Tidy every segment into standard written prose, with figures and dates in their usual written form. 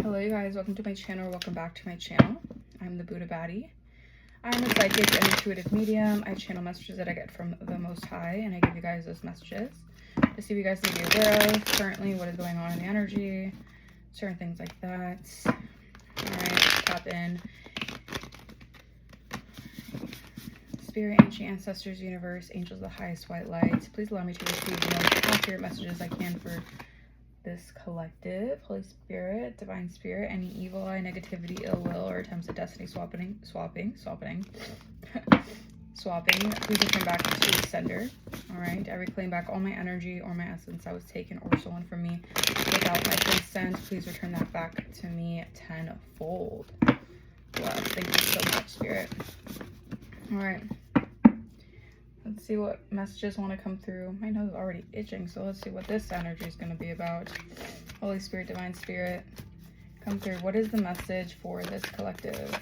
Hello you guys, welcome to my channel, welcome back to my channel. I'm the Buddha Baddie. I'm a psychic and intuitive medium. I channel messages that I get from the Most High, and I give you guys those messages to see what you guys need to be aware of currently, what is going on in the energy, certain things like that. Alright, tap in. Spirit, ancient ancestors, universe, angels of the highest white light, please allow me to receive the most accurate messages I can for this collective. Holy Spirit, Divine Spirit, any evil eye, negativity, ill will, or attempts at destiny swapping, please return back to the sender. All right, I reclaim back all my energy or my essence that was taken or stolen from me without my consent. Please return that back to me tenfold. Wow, thank you so much, Spirit. All right. Let's see what messages want to come through. My nose is already itching, so let's see what this energy is going to be about. Holy Spirit, Divine Spirit, come through. What is the message for this collective?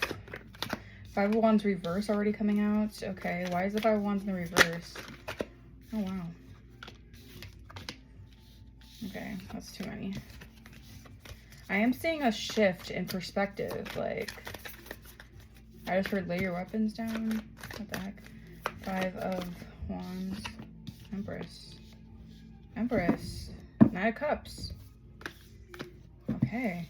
Five of Wands reverse already coming out. Okay, why is the Five of Wands in the reverse? Oh, wow. Okay, that's too many. I am seeing a shift in perspective. Like, I just heard lay your weapons down. What the heck? Five of Wands, Empress, Knight of Cups. Okay,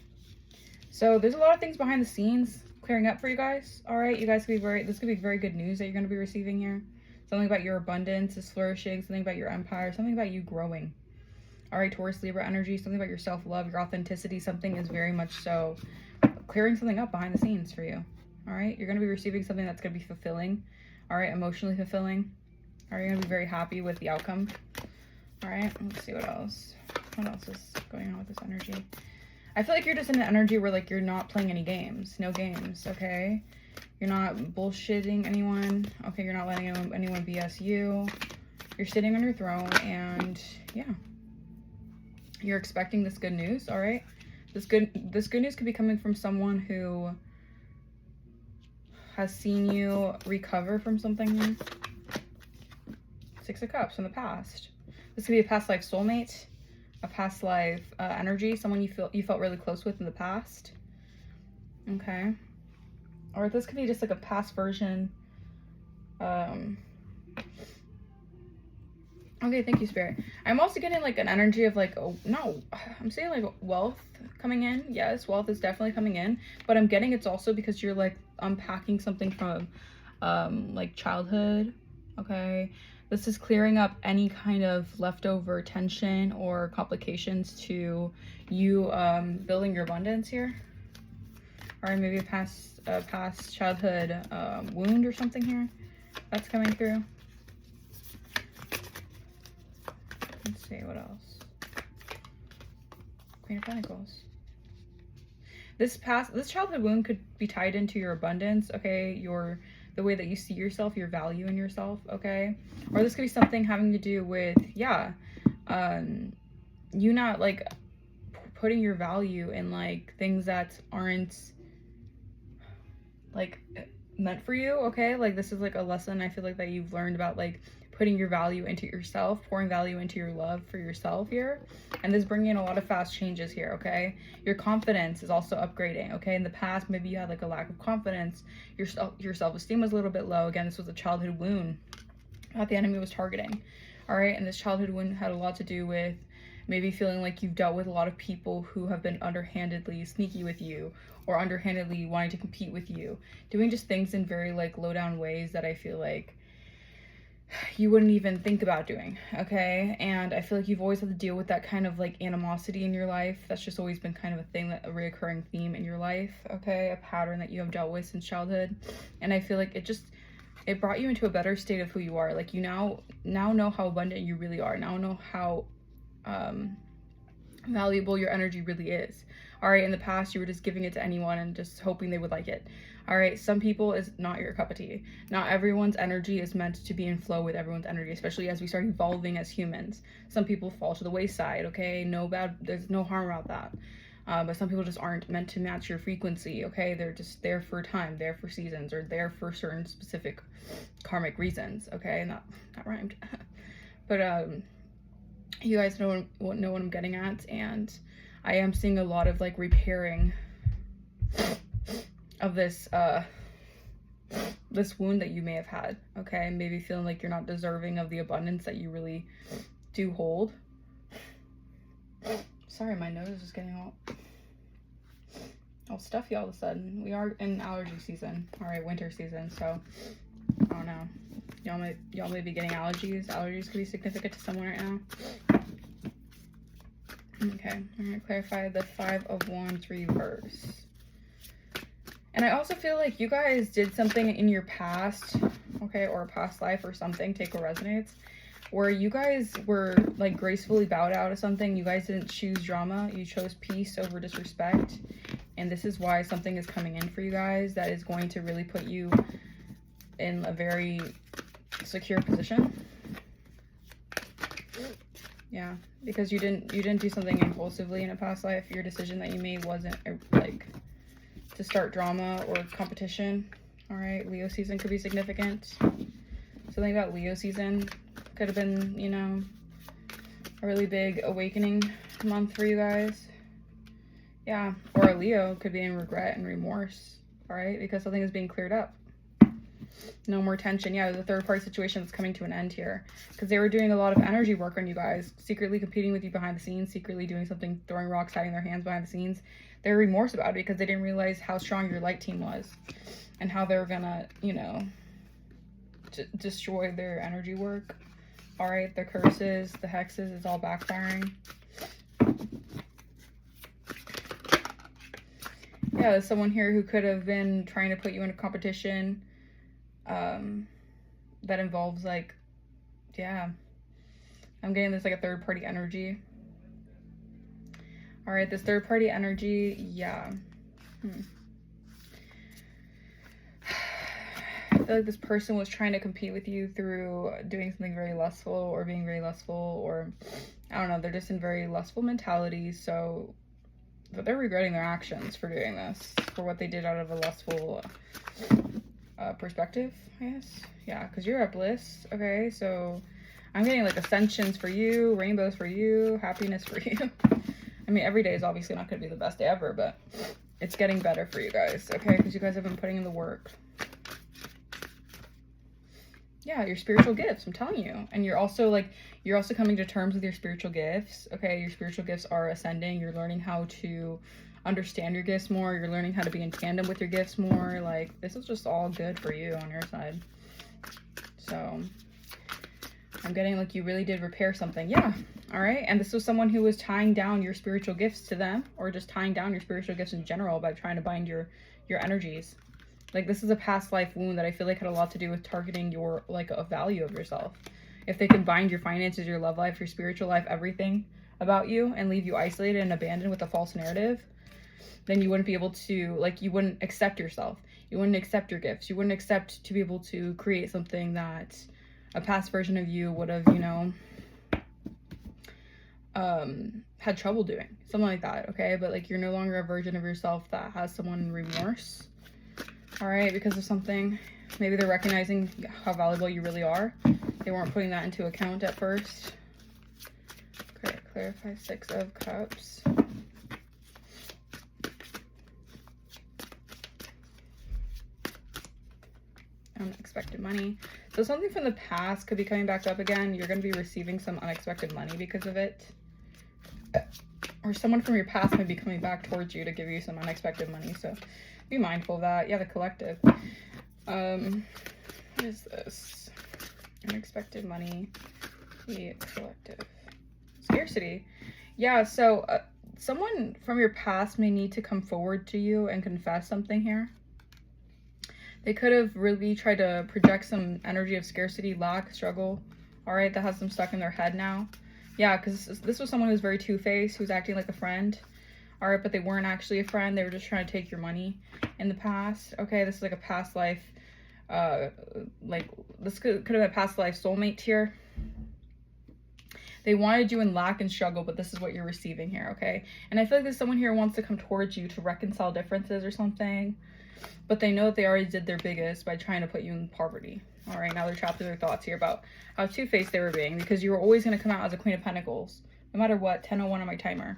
so there's a lot of things behind the scenes clearing up for you guys. All right, you guys could be this could be very good news that you're going to be receiving here. Something about your abundance is flourishing, something about your empire, something about you growing. All right, Taurus, Libra energy, something about your self-love, your authenticity, something is very much so clearing something up behind the scenes for you. All right, you're going to be receiving something that's going to be fulfilling. All right, emotionally fulfilling. Are you going to be very happy with the outcome? All right, let's see what else. What else is going on with this energy? I feel like you're just in an energy where, like, you're not playing any games. No games, okay? You're not bullshitting anyone. Okay, you're not letting anyone BS you. You're sitting on your throne, and, yeah. You're expecting this good news, all right? This good news could be coming from someone who has seen you recover from something. Six of Cups from the past. This could be a past life soulmate, a past life energy, someone you felt really close with in the past. Okay. Or this could be just like a past version. Okay, thank you, Spirit. I'm also getting like an energy of like, I'm saying like wealth coming in. Yes, wealth is definitely coming in, but I'm getting it's also because you're like unpacking something from like childhood. Okay, this is clearing up any kind of leftover tension or complications to you building your abundance here. Or maybe a past childhood wound or something here that's coming through. Let's see what else. Queen of Pentacles. This childhood wound could be tied into your abundance, okay? The way that you see yourself, your value in yourself, okay? Or this could be something having to do with, yeah, you not like putting your value in like things that aren't like meant for you, okay? Like this is like a lesson I feel like that you've learned about like putting your value into yourself, pouring value into your love for yourself here. And this is bringing in a lot of fast changes here, okay? Your confidence is also upgrading, okay? In the past, maybe you had like a lack of confidence. Your self-esteem was a little bit low. Again, this was a childhood wound that the enemy was targeting, all right? And this childhood wound had a lot to do with maybe feeling like you've dealt with a lot of people who have been underhandedly sneaky with you or underhandedly wanting to compete with you, doing just things in very like low down ways that I feel like you wouldn't even think about doing, okay? And I feel like you've always had to deal with that kind of like animosity in your life. That's just always been kind of a thing, a reoccurring theme in your life, okay? A pattern that you have dealt with since childhood. And I feel like it brought you into a better state of who you are. Like you now know how abundant you really are. Now know how valuable your energy really is. All right, in the past you were just giving it to anyone and just hoping they would like it. All right, some people is not your cup of tea. Not everyone's energy is meant to be in flow with everyone's energy, especially as we start evolving as humans. Some people fall to the wayside, okay? There's no harm about that. But some people just aren't meant to match your frequency, okay? They're just there for time, there for seasons, or there for certain specific karmic reasons, okay? And that rhymed. But you guys know what I'm getting at, and I am seeing a lot of like repairing of this this wound that you may have had, okay? Maybe feeling like you're not deserving of the abundance that you really do hold. Sorry, my nose is getting all stuffy all of a sudden. We are in allergy season, all right, winter season, so I don't know. Y'all may be getting allergies. Allergies could be significant to someone right now. Okay, I'm gonna clarify the 5 of Wands reverse. And I also feel like you guys did something in your past, okay, or a past life or something, take what resonates, where you guys were like gracefully bowed out of something. You guys didn't choose drama. You chose peace over disrespect. And this is why something is coming in for you guys that is going to really put you in a very secure position. Yeah, because you didn't do something impulsively in a past life. Your decision that you made wasn't like to start drama or competition. All right, Leo season could be significant. Something about Leo season could have been, you know, a really big awakening month for you guys. Yeah, or a Leo could be in regret and remorse, all right, because something is being cleared up. No more tension. Yeah, there's a third-party situation that's coming to an end here because they were doing a lot of energy work on you guys, secretly competing with you behind the scenes, secretly doing something, throwing rocks, hiding their hands behind the scenes. They were remorse about it because they didn't realize how strong your light team was and how they were gonna, you know, destroy their energy work. All right, the curses, the hexes, it's all backfiring. Yeah, there's someone here who could have been trying to put you in a competition that involves like, yeah, I'm getting this like a third party energy. All right, this third party energy, yeah. I feel like this person was trying to compete with you through doing something very lustful or being very lustful, or I don't know, they're just in very lustful mentalities, so but they're regretting their actions for doing this, for what they did out of a lustful perspective, I guess. Yeah, because you're at bliss, okay? So I'm getting like ascensions for you, rainbows for you, happiness for you. I mean, every day is obviously not going to be the best day ever, but it's getting better for you guys, okay? Because you guys have been putting in the work. Yeah, your spiritual gifts, I'm telling you. And you're also coming to terms with your spiritual gifts, okay? Your spiritual gifts are ascending. You're learning how to understand your gifts more. You're learning how to be in tandem with your gifts more. Like, this is just all good for you on your side. So I'm getting like you really did repair something. Yeah, all right? And this was someone who was tying down your spiritual gifts to them, or just tying down your spiritual gifts in general by trying to bind your energies. Like, this is a past life wound that I feel like had a lot to do with targeting your, like, a value of yourself. If they could bind your finances, your love life, your spiritual life, everything about you, and leave you isolated and abandoned with a false narrative, then you wouldn't be able to, like, you wouldn't accept yourself. You wouldn't accept your gifts. You wouldn't accept to be able to create something that a past version of you would have, you know, had trouble doing. Something like that, okay? But, like, you're no longer a version of yourself that has someone in remorse. All right, because of something. Maybe they're recognizing how valuable you really are. They weren't putting that into account at first. Okay, clarify 6 of Cups. Unexpected money. So something from the past could be coming back up again. You're going to be receiving some unexpected money because of it. Or someone from your past may be coming back towards you to give you some unexpected money. So be mindful of that. Yeah, the collective. What is this? Unexpected money. The collective. Scarcity. Yeah, so someone from your past may need to come forward to you and confess something here. They could have really tried to project some energy of scarcity, lack, struggle. All right, that has them stuck in their head now. Yeah, because this was someone who's very two-faced, who's acting like a friend. All right, but they weren't actually a friend. They were just trying to take your money in the past. Okay, this is like a past life, like this could have been a past life soulmate here. They wanted you in lack and struggle, but this is what you're receiving here, okay? And I feel like there's someone here who wants to come towards you to reconcile differences or something, but they know that they already did their biggest by trying to put you in poverty. All right, now they're trapped in their thoughts here about how two-faced they were being, because you were always going to come out as a Queen of Pentacles, no matter what. 10:01 on my timer.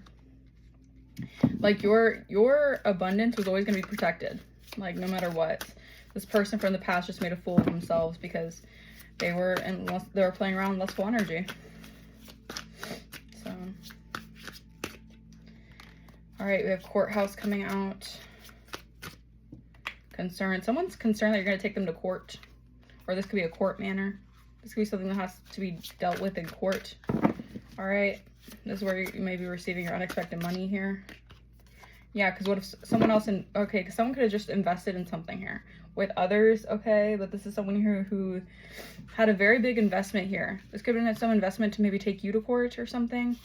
Like your abundance was always going to be protected, like no matter what. This person from the past just made a fool of themselves because they were playing around with lustful energy. So, all right, we have courthouse coming out. Concern. Someone's concerned that you're going to take them to court, or this could be a court matter. This could be something that has to be dealt with in court. All right, this is where you may be receiving your unexpected money here. Yeah, because what if someone else okay, because someone could have just invested in something here with others, okay, but this is someone here who had a very big investment here. This could have been some investment to maybe take you to court or something.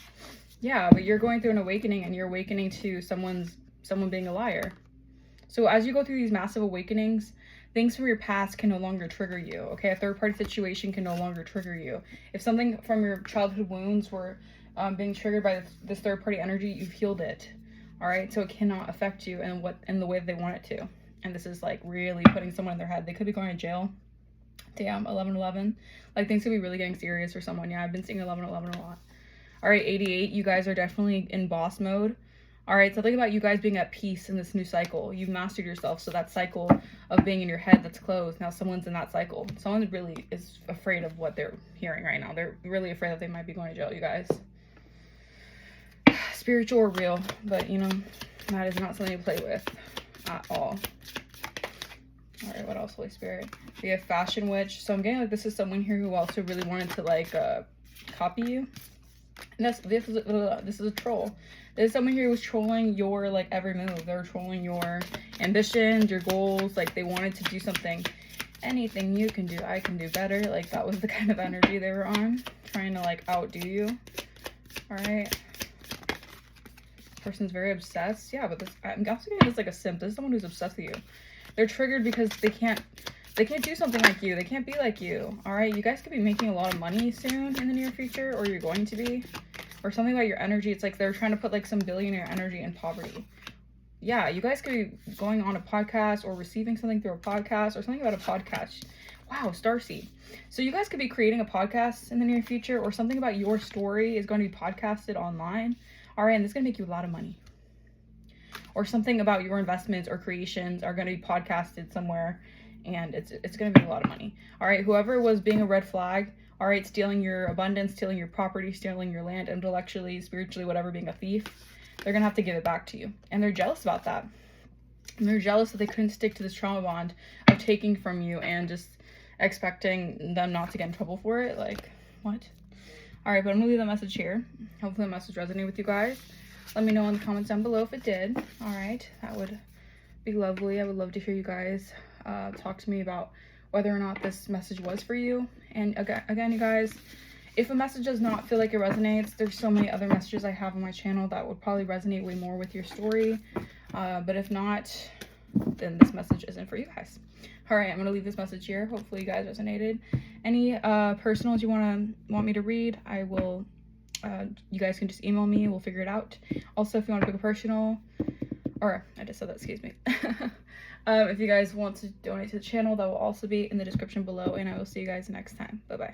Yeah, but you're going through an awakening, and you're awakening to someone being a liar. So as you go through these massive awakenings, things from your past can no longer trigger you, okay? A third-party situation can no longer trigger you. If something from your childhood wounds were being triggered by this third-party energy, you've healed it, all right? So it cannot affect you in the way that they want it to. And this is like really putting someone in their head. They could be going to jail. Damn, 11-11. Like things could be really getting serious for someone. Yeah, I've been seeing 11-11 a lot. All right, 88, you guys are definitely in boss mode. All right, so think about you guys being at peace in this new cycle. You've mastered yourself, so that cycle of being in your head that's closed, now someone's in that cycle. Someone really is afraid of what they're hearing right now. They're really afraid that they might be going to jail, you guys. Spiritual or real, but you know, that is not something to play with at all. All right, what else, Holy Spirit? We have Fashion Witch. So I'm getting like this is someone here who also really wanted to like copy you. And this is a troll. There's someone here who was trolling your like every move. They were trolling your ambitions, your goals. Like they wanted to do something. Anything you can do, I can do better. Like that was the kind of energy they were on, trying to like outdo you. All right. Person's very obsessed. Yeah, but this, I'm also getting this like a simp. This is someone who's obsessed with you. They're triggered because they can't do something like you. They can't be like you. All right, you guys could be making a lot of money soon in the near future, or you're going to be, or something about your energy. It's like they're trying to put like some billionaire energy in poverty. Yeah, you guys could be going on a podcast or receiving something through a podcast or something about a podcast. Wow, Starseed. So you guys could be creating a podcast in the near future, or something about your story is going to be podcasted online. All right, and this is going to make you a lot of money. Or something about your investments or creations are going to be podcasted somewhere, and it's going to be a lot of money. All right, whoever was being a red flag, all right, stealing your abundance, stealing your property, stealing your land, intellectually, spiritually, whatever, being a thief, they're going to have to give it back to you. And they're jealous about that. And they're jealous that they couldn't stick to this trauma bond of taking from you and just expecting them not to get in trouble for it. Like, what? All right, but I'm going to leave that message here. Hopefully the message resonated with you guys. Let me know in the comments down below if it did. All right, that would be lovely. I would love to hear you guys talk to me about whether or not this message was for you. And again, you guys, if a message does not feel like it resonates, there's so many other messages I have on my channel that would probably resonate way more with your story. But if not, then this message isn't for you guys. All right, I'm going to leave this message here. Hopefully you guys resonated. Any personals you want me to read, I will, you guys can just email me. We'll figure it out. Also, if you want to book a personal, or I just said that, excuse me. If you guys want to donate to the channel, that will also be in the description below, and I will see you guys next time. Bye-bye.